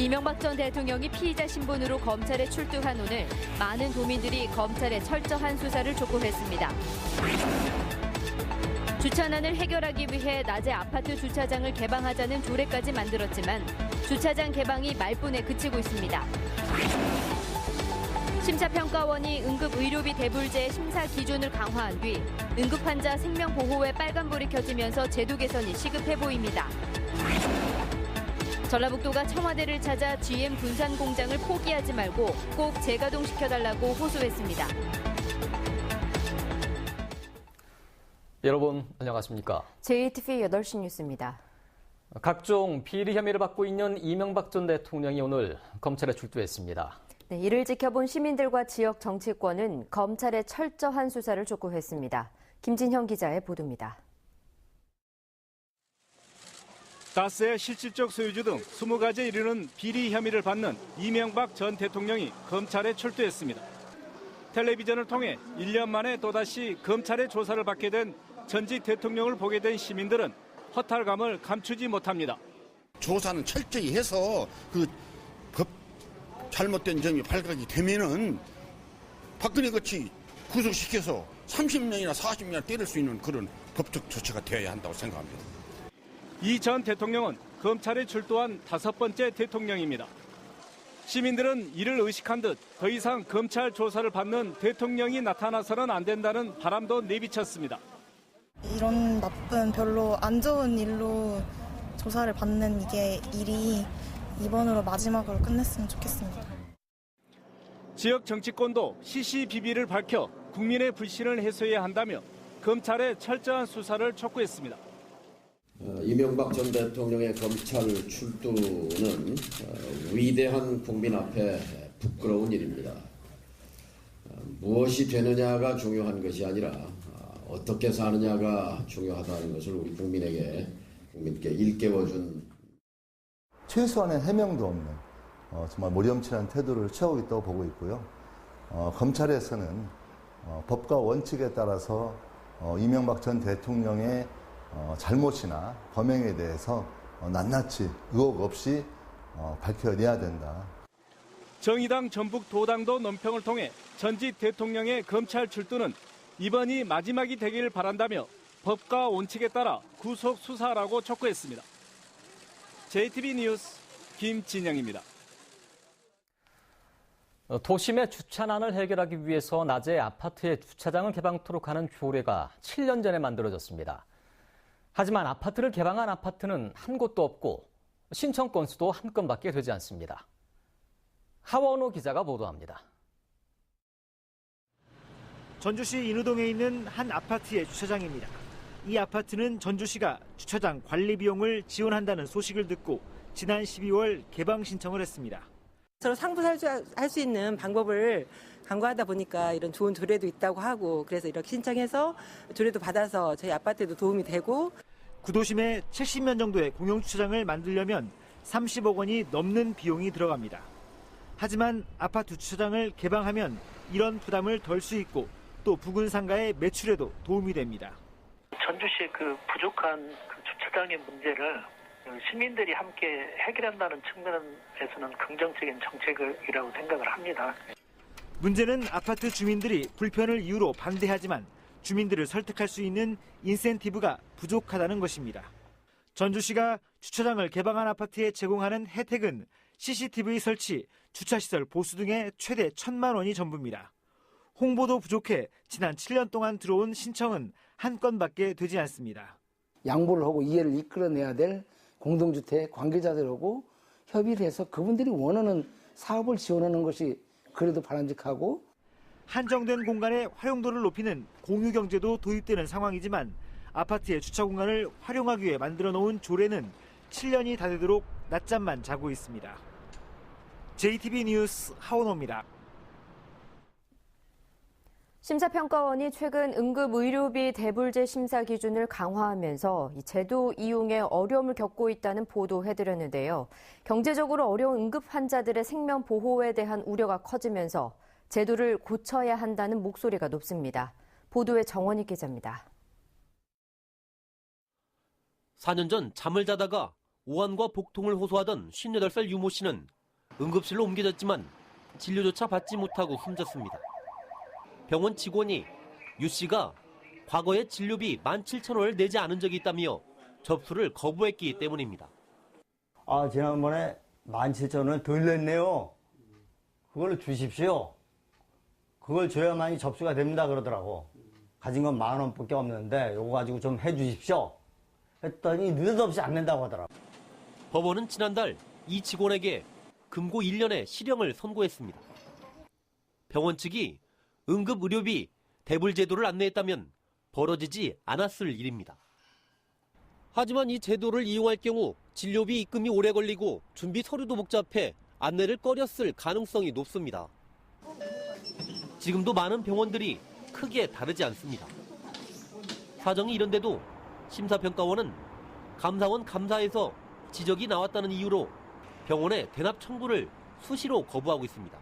이명박 전 대통령이 피의자 신분으로 검찰에 출두한 오늘 많은 도민들이 검찰의 철저한 수사를 촉구했습니다. 주차난을 해결하기 위해 낮에 아파트 주차장을 개방하자는 조례까지 만들었지만 주차장 개방이 말뿐에 그치고 있습니다. 심사평가원이 응급의료비 대불제의 심사 기준을 강화한 뒤 응급환자 생명보호에 빨간불이 켜지면서 제도 개선이 시급해 보입니다. 전라북도가 청와대를 찾아 GM 군산 공장을 포기하지 말고 꼭 재가동시켜달라고 호소했습니다. 여러분 안녕하십니까? JTV 8시 뉴스입니다. 각종 비리 혐의를 받고 있는 이명박 전 대통령이 오늘 검찰에 출두했습니다. 네, 이를 지켜본 시민들과 지역 정치권은 검찰의 철저한 수사를 촉구했습니다. 김진형 기자의 보도입니다. 가스의 실질적 소유주 등 20가지에 이르는 비리 혐의를 받는 이명박 전 대통령이 검찰에 출두했습니다. 텔레비전을 통해 1년 만에 또다시 검찰의 조사를 받게 된 전직 대통령을 보게 된 시민들은 허탈감을 감추지 못합니다. 조사는 철저히 해서 그 법 잘못된 점이 발각이 되면은 박근혜 같이 구속시켜서 30년이나 40년 때릴 수 있는 그런 법적 조치가 되어야 한다고 생각합니다. 이 전 대통령은 검찰에 출두한 5번째 대통령입니다. 시민들은 이를 의식한 듯 더 이상 검찰 조사를 받는 대통령이 나타나서는 안 된다는 바람도 내비쳤습니다. 이런 나쁜 별로 안 좋은 일로 조사를 받는 이게 일이 이번으로 마지막으로 끝냈으면 좋겠습니다. 지역 정치권도 시시비비를 밝혀 국민의 불신을 해소해야 한다며 검찰의 철저한 수사를 촉구했습니다. 이명박 전 대통령의 검찰 출두는 위대한 국민 앞에 부끄러운 일입니다. 무엇이 되느냐가 중요한 것이 아니라 어떻게 사느냐가 중요하다는 것을 우리 국민께 일깨워준 최소한의 해명도 없는 정말 모렴치한 태도를 취하고 있다고 보고 있고요. 검찰에서는 법과 원칙에 따라서 이명박 전 대통령의 잘못이나 범행에 대해서 낱낱이 의혹 없이 밝혀내야 된다. 정의당 전북도당도 논평을 통해 전직 대통령의 검찰 출두는 이번이 마지막이 되기를 바란다며 법과 원칙에 따라 구속 수사라고 촉구했습니다. JTB 뉴스 김진영입니다. 도심의 주차난을 해결하기 위해서 낮에 아파트의 주차장을 개방토록 하는 조례가 7년 전에 만들어졌습니다. 하지만 아파트를 개방한 아파트는 한 곳도 없고 신청 건수도 한 건밖에 되지 않습니다. 하원호 기자가 보도합니다. 전주시 인우동에 있는 한 아파트의 주차장입니다. 이 아파트는 전주시가 주차장 관리 비용을 지원한다는 소식을 듣고 지난 12월 개방 신청을 했습니다. 서로 상부할 수 있는 방법을 강구하다 보니까 이런 좋은 조례도 있다고 하고 그래서 이렇게 신청해서 조례도 받아서 저희 아파트에도 도움이 되고 구도심에 70면 정도의 공용주차장을 만들려면 30억 원이 넘는 비용이 들어갑니다. 하지만 아파트 주차장을 개방하면 이런 부담을 덜 수 있고 또 부근 상가의 매출에도 도움이 됩니다. 전주시의 부족한 주차장의 문제를 시민들이 함께 해결한다는 측면에서는 긍정적인 정책이라고 생각을 합니다. 문제는 아파트 주민들이 불편을 이유로 반대하지만 주민들을 설득할 수 있는 인센티브가 부족하다는 것입니다. 전주시가 주차장을 개방한 아파트에 제공하는 혜택은 CCTV 설치, 주차시설 보수 등의 최대 1,000만 원이 전부입니다. 홍보도 부족해 지난 7년 동안 들어온 신청은 한 건밖에 되지 않습니다. 양보를 하고 이해를 이끌어내야 될 공동주택 관계자들하고 협의를 해서 그분들이 원하는 사업을 지원하는 것이 그래도 바람직하고 한정된 공간의 활용도를 높이는 공유경제도 도입되는 상황이지만 아파트의 주차 공간을 활용하기 위해 만들어 놓은 조례는 7년이 다 되도록 낮잠만 자고 있습니다. JTB 뉴스 하원호입니다. 심사평가원이 최근 응급의료비 대불제 심사 기준을 강화하면서 이 제도 이용에 어려움을 겪고 있다는 보도해드렸는데요. 경제적으로 어려운 응급 환자들의 생명 보호에 대한 우려가 커지면서 제도를 고쳐야 한다는 목소리가 높습니다. 보도에 정원희 기자입니다. 4년 전 잠을 자다가 오한과 복통을 호소하던 58살 유모 씨는 응급실로 옮겨졌지만 진료조차 받지 못하고 숨졌습니다. 병원 직원이 유 씨가 과거에 진료비 17,000원을 내지 않은 적이 있다며 접수를 거부했기 때문입니다. 지난번에 17,000원 덜 냈네요. 그걸 주십시오. 그걸 줘야만이 접수가 됩니다 그러더라고. 가진 건 10,000원밖에 없는데 이거 가지고 좀 해주십시오. 했더니 느닷없이 안 낸다고 하더라고. 법원은 지난달 이 직원에게 금고 1년의 실형을 선고했습니다. 병원 측이 응급의료비 대불 제도를 안내했다면 벌어지지 않았을 일입니다. 하지만 이 제도를 이용할 경우 진료비 입금이 오래 걸리고 준비 서류도 복잡해 안내를 꺼렸을 가능성이 높습니다. 지금도 많은 병원들이 크게 다르지 않습니다. 사정이 이런데도 심사평가원은 감사원 감사에서 지적이 나왔다는 이유로 병원의 대납 청구를 수시로 거부하고 있습니다.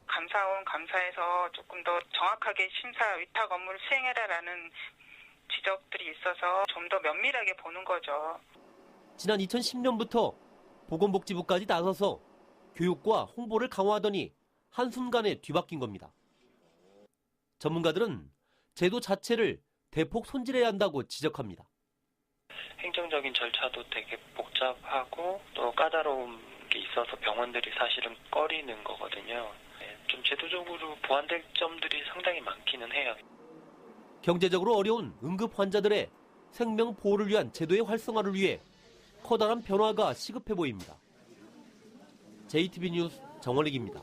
감사원 감사에서 조금 더 정확하게 심사 위탁 업무를 수행해라라는 지적들이 있어서 좀 더 면밀하게 보는 거죠. 지난 2010년부터 보건복지부까지 나서서 교육과 홍보를 강화하더니 한순간에 뒤바뀐 겁니다. 전문가들은 제도 자체를 대폭 손질해야 한다고 지적합니다. 행정적인 절차도 되게 복잡하고 또 까다로운 게 있어서 병원들이 사실은 꺼리는 거거든요. 좀 제도적으로 보완될 점들이 상당히 많기는 해요. 경제적으로 어려운 응급 환자들의 생명 보호를 위한 제도의 활성화를 위해 커다란 변화가 시급해 보입니다. JTB 뉴스 정원익입니다.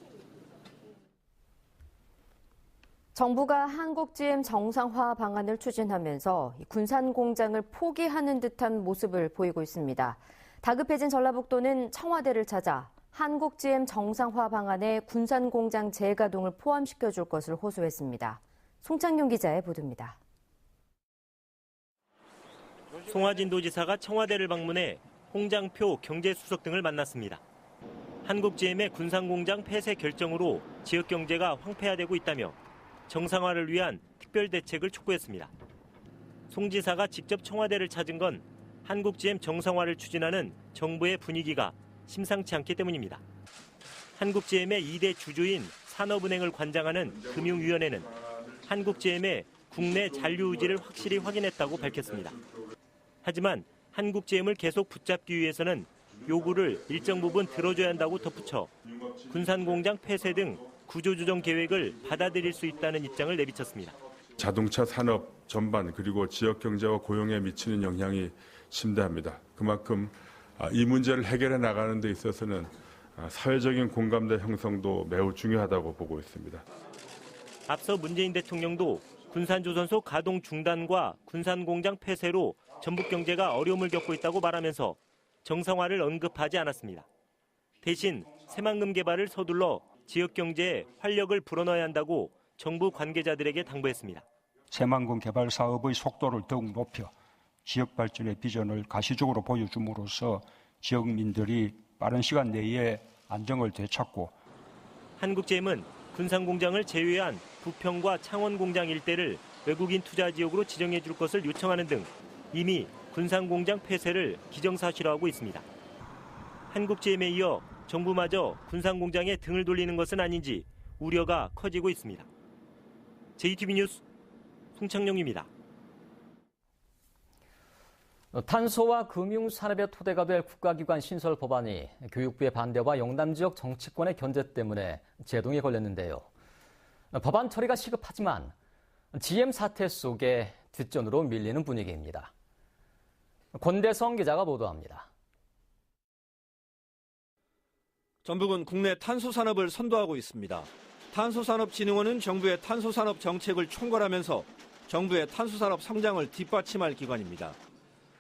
정부가 한국GM 정상화 방안을 추진하면서 군산 공장을 포기하는 듯한 모습을 보이고 있습니다. 다급해진 전라북도는 청와대를 찾아 한국GM 정상화 방안에 군산 공장 재가동을 포함시켜줄 것을 호소했습니다. 송창용 기자의 보도입니다. 송하진 도지사가 청와대를 방문해 홍장표 경제수석 등을 만났습니다. 한국GM의 군산공장 폐쇄 결정으로 지역 경제가 황폐화되고 있다며 정상화를 위한 특별 대책을 촉구했습니다. 송 지사가 직접 청와대를 찾은 건 한국GM 정상화를 추진하는 정부의 분위기가 심상치 않기 때문입니다. 한국GM의 2대 주주인 산업은행을 관장하는 금융위원회는 한국GM의 국내 잔류 의지를 확실히 확인했다고 밝혔습니다. 하지만 한국GM을 계속 붙잡기 위해서는 요구를 일정 부분 들어줘야 한다고 덧붙여 군산공장 폐쇄 등 구조조정 계획을 받아들일 수 있다는 입장을 내비쳤습니다. 자동차 산업 전반 그리고 지역 경제와 고용에 미치는 영향이 심대합니다. 그만큼 이 문제를 해결해 나가는 데 있어서는 사회적인 공감대 형성도 매우 중요하다고 보고 있습니다. 앞서 문재인 대통령도 군산조선소 가동 중단과 군산공장 폐쇄로 전북 경제가 어려움을 겪고 있다고 말하면서 정상화를 언급하지 않았습니다. 대신 새만금 개발을 서둘러 지역 경제에 활력을 불어넣어야 한다고 정부 관계자들에게 당부했습니다. 새만금 개발 사업의 속도를 더욱 높여 지역 발전의 비전을 가시적으로 보여줌으로써 지역민들이 빠른 시간 내에 안정을 되찾고 한국GM은 군산공장을 제외한 부평과 창원공장 일대를 외국인 투자 지역으로 지정해 줄 것을 요청하는 등 이미 군산공장 폐쇄를 기정사실화하고 있습니다. 한국GM에 이어 정부마저 군산공장에 등을 돌리는 것은 아닌지 우려가 커지고 있습니다. JTB 뉴스 송창용입니다. 탄소와 금융산업의 토대가 될 국가기관 신설 법안이 교육부의 반대와 영남 지역 정치권의 견제 때문에 제동에 걸렸는데요. 법안 처리가 시급하지만 GM 사태 속에 뒷전으로 밀리는 분위기입니다. 권대성 기자가 보도합니다. 전북은 국내 탄소산업을 선도하고 있습니다. 탄소산업진흥원은 정부의 탄소산업 정책을 총괄하면서 정부의 탄소산업 성장을 뒷받침할 기관입니다.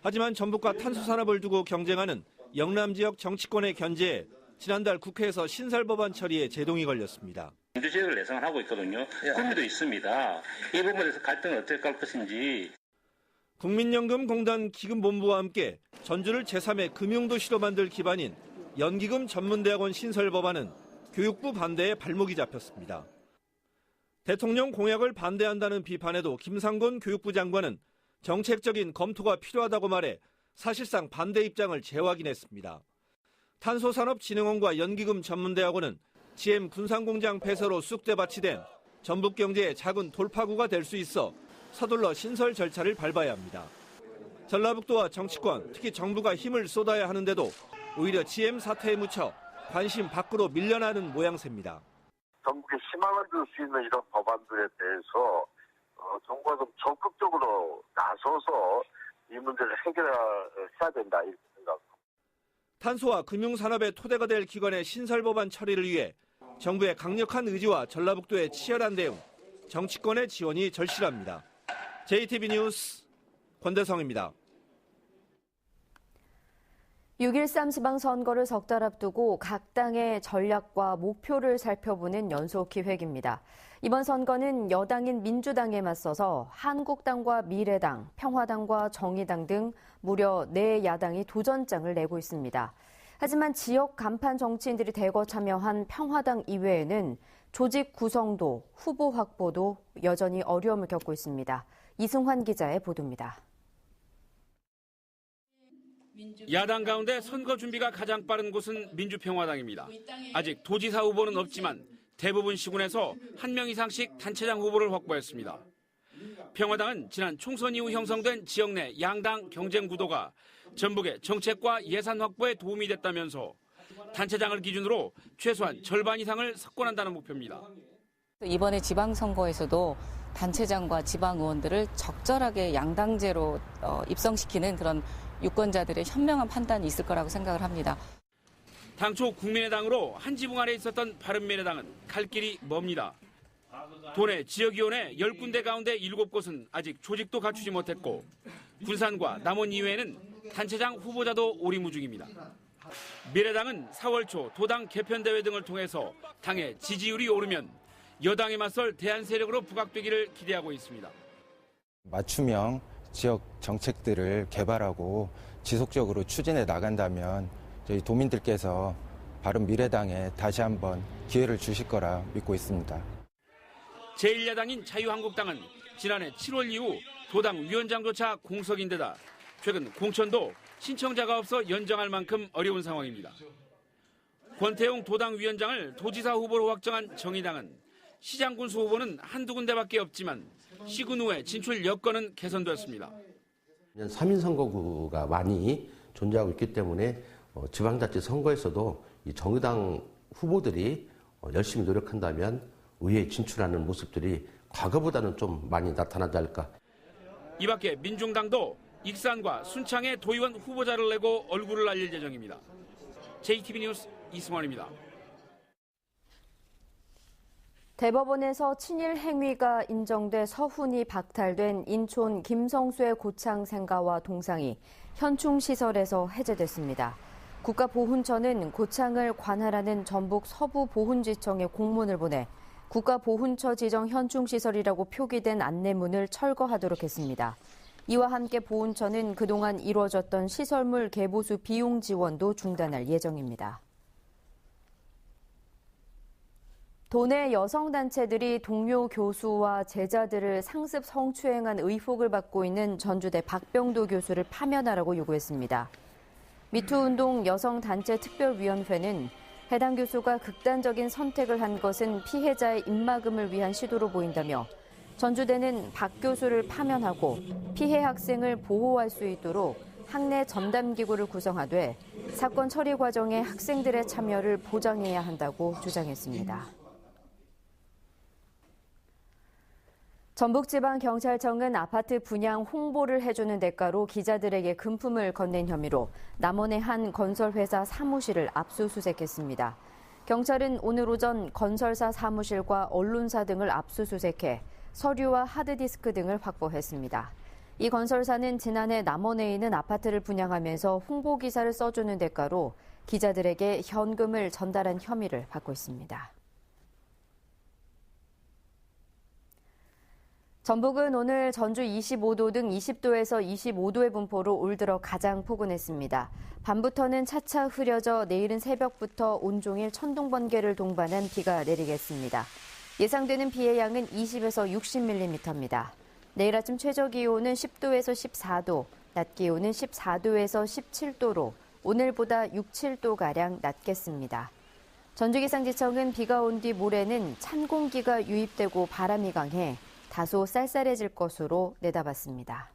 하지만 전북과 탄소산업을 두고 경쟁하는 영남 지역 정치권의 견제에 지난달 국회에서 신설법안 처리에 제동이 걸렸습니다. 민주제도를 내성을 하고 있거든요. 꿈도 있습니다. 이 부분에서 갈등을 어떻게 갈 것인지. 국민연금공단 기금본부와 함께 전주를 제3의 금융도시로 만들 기반인 연기금 전문대학원 신설법안은 교육부 반대에 발목이 잡혔습니다. 대통령 공약을 반대한다는 비판에도 김상곤 교육부 장관은 정책적인 검토가 필요하다고 말해 사실상 반대 입장을 재확인했습니다. 탄소산업진흥원과 연기금 전문대학원은 GM 군산공장 폐쇄로 쑥대밭이 된 전북경제의 작은 돌파구가 될 수 있어 서둘러 신설 절차를 밟아야 합니다. 전라북도와 정치권, 특히 정부가 힘을 쏟아야 하는데도 오히려 GM 사태에 묻혀 관심 밖으로 밀려나는 모양새입니다. 전국에 희망을 줄 수 있는 이런 법안들에 대해서 정부가 좀 적극적으로 나서서 이 문제를 해결해야 된다 이렇게 생각합니다. 탄소와 금융산업의 토대가 될 기관의 신설 법안 처리를 위해 정부의 강력한 의지와 전라북도의 치열한 대응, 정치권의 지원이 절실합니다. JTB 뉴스 권대성입니다. 6.13 지방선거를 석 달 앞두고 각 당의 전략과 목표를 살펴보는 연속 기획입니다. 이번 선거는 여당인 민주당에 맞서서 한국당과 미래당, 평화당과 정의당 등 무려 4야당이 도전장을 내고 있습니다. 하지만 지역 간판 정치인들이 대거 참여한 평화당 이외에는 조직 구성도, 후보 확보도 여전히 어려움을 겪고 있습니다. 이승환 기자의 보도입니다. 야당 가운데 선거 준비가 가장 빠른 곳은 민주평화당입니다. 아직 도지사 후보는 없지만 대부분 시군에서 한 명 이상씩 단체장 후보를 확보했습니다. 평화당은 지난 총선 이후 형성된 지역 내 양당 경쟁 구도가 전북의 정책과 예산 확보에 도움이 됐다면서 단체장을 기준으로 최소한 절반 이상을 석권한다는 목표입니다. 이번에 지방선거에서도 단체장과 지방 의원들을 적절하게 양당제로 입성시키는 그런 유권자들의 현명한 판단이 있을 거라고 생각을 합니다. 당초 국민의당으로 한 지붕 아래 있었던 바른미래당은 갈 길이 멉니다. 도내 지역위원회 10군데 가운데 7곳은 아직 조직도 갖추지 못했고 군산과 남원 이외에는 단체장 후보자도 오리무중입니다. 미래당은 4월 초 도당 개편대회 등을 통해서 당의 지지율이 오르면 여당에 맞설 대안 세력으로 부각되기를 기대하고 있습니다. 맞춤형 지역 정책들을 개발하고 지속적으로 추진해 나간다면 저희 도민들께서 바른미래당에 다시 한번 기회를 주실 거라 믿고 있습니다. 제1야당인 자유한국당은 지난해 7월 이후 도당 위원장조차 공석인데다 최근 공천도 신청자가 없어 연정할 만큼 어려운 상황입니다. 권태용 도당 위원장을 도지사 후보로 확정한 정의당은 시장군수 후보는 한두 군데밖에 없지만 시군 후에 진출 여건은 개선됐습니다. 3인 선거구가 많이 존재하고 있기 때문에 지방자치 선거에서도 이 정의당 후보들이 열심히 노력한다면 의회에 진출하는 모습들이 과거보다는 좀 많이 나타나지 않을까. 이 밖에 민중당도 익산과 순창에 도의원 후보자를 내고 얼굴을 알릴 예정입니다. JTB 뉴스 이승환입니다. 대법원에서 친일 행위가 인정돼 서훈이 박탈된 인천 김성수의 고창 생가와 동상이 현충시설에서 해제됐습니다. 국가보훈처는 고창을 관할하는 전북 서부보훈지청에 공문을 보내 국가보훈처 지정 현충시설이라고 표기된 안내문을 철거하도록 했습니다. 이와 함께 보훈처는 그동안 이루어졌던 시설물 개보수 비용 지원도 중단할 예정입니다. 도내 여성단체들이 동료 교수와 제자들을 상습 성추행한 의혹을 받고 있는 전주대 박병도 교수를 파면하라고 요구했습니다. 미투운동 여성단체 특별위원회는 해당 교수가 극단적인 선택을 한 것은 피해자의 입막음을 위한 시도로 보인다며 전주대는 박 교수를 파면하고 피해 학생을 보호할 수 있도록 학내 전담기구를 구성하되 사건 처리 과정에 학생들의 참여를 보장해야 한다고 주장했습니다. 전북지방경찰청은 아파트 분양 홍보를 해주는 대가로 기자들에게 금품을 건넨 혐의로 남원의 한 건설회사 사무실을 압수수색했습니다. 경찰은 오늘 오전 건설사 사무실과 언론사 등을 압수수색해 서류와 하드디스크 등을 확보했습니다. 이 건설사는 지난해 남원에 있는 아파트를 분양하면서 홍보기사를 써주는 대가로 기자들에게 현금을 전달한 혐의를 받고 있습니다. 전북은 오늘 전주 25도 등 20도에서 25도의 분포로 올 들어 가장 포근했습니다. 밤부터는 차차 흐려져 내일은 새벽부터 온종일 천둥 번개를 동반한 비가 내리겠습니다. 예상되는 비의 양은 20에서 60mm입니다. 내일 아침 최저 기온은 10도에서 14도, 낮 기온은 14도에서 17도로 오늘보다 6, 7도가량 낮겠습니다. 전주기상지청은 비가 온 뒤 모레는 찬 공기가 유입되고 바람이 강해 다소 쌀쌀해질 것으로 내다봤습니다.